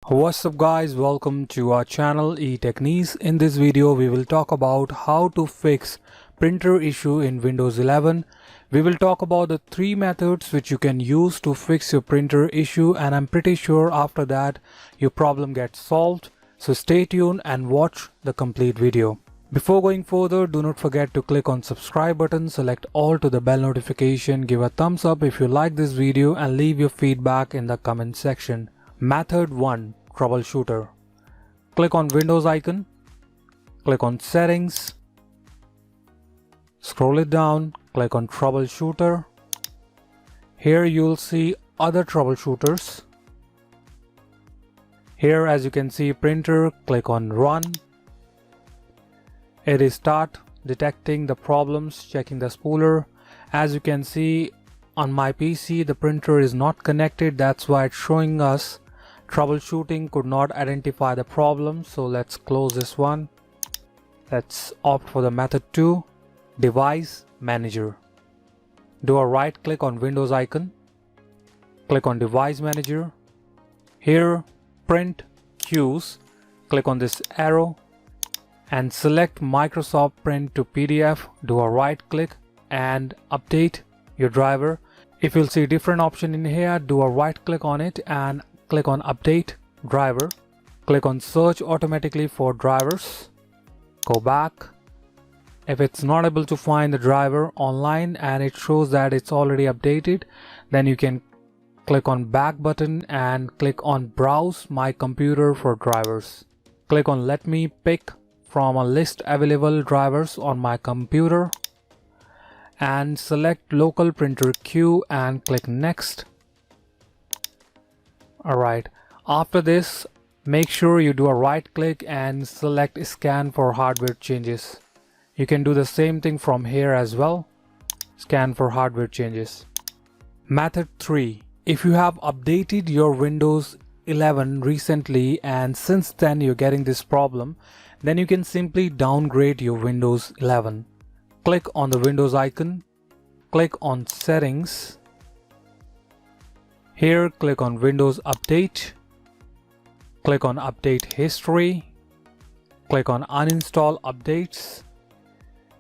What's up guys, welcome to our channel eTechniz. In this video we will talk about how to fix printer issue in Windows 11. We will talk about the 3 methods which you can use to fix your printer issue, and I'm pretty sure after that your problem gets solved. So stay tuned and watch the complete video. Before going further, do not forget to click on subscribe button, select all to the bell notification, give a thumbs up if you like this video and leave your feedback in the comment section. Method 1. Troubleshooter. Click on Windows icon, click on Settings, scroll it down, click on Troubleshooter. Here you'll see other troubleshooters. Here as you can see printer, click on Run. It is start detecting the problems, checking the spooler. As you can see on my PC the printer is not connected, that's why it's showing us troubleshooting could not identify the problem. So let's close this one. Let's opt for the method 2, Device Manager. Do a right click on Windows icon, click on Device Manager. Here print queues, click on this arrow and select Microsoft Print to PDF. Do a right click and update your driver. If you'll see different option in here, do a right click on it and click on Update Driver. Click on Search automatically for drivers. Go back. If it's not able to find the driver online and it shows that it's already updated, then you can click on Back button and click on Browse My Computer for drivers. Click on Let me pick from a list available drivers on my computer and select Local Printer Queue and click Next. Alright, after this make sure you do a right click and select Scan for hardware changes. You can do the same thing from here as well. Scan for hardware changes. Method 3. If you have updated your Windows 11 recently and since then you're getting this problem, then you can simply downgrade your Windows 11. Click on the Windows icon, click on Settings. Here click on Windows Update, click on Update History, click on Uninstall Updates.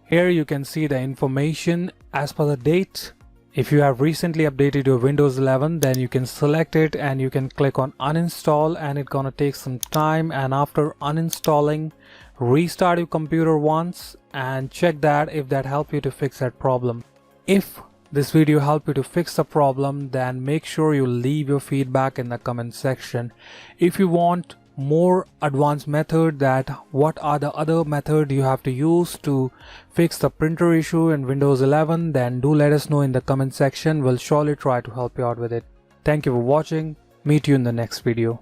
Here you can see the information as per the date. If you have recently updated your Windows 11, then you can select it and you can click on Uninstall, and it's gonna take some time, and after uninstalling restart your computer once and check that if that helps you to fix that problem. If this video helped you to fix the problem, then make sure you leave your feedback in the comment section. If you want more advanced method, that what are the other method you have to use to fix the printer issue in Windows 11, then do let us know in the comment section. We'll surely try to help you out with it. Thank you for watching. Meet you in the next video.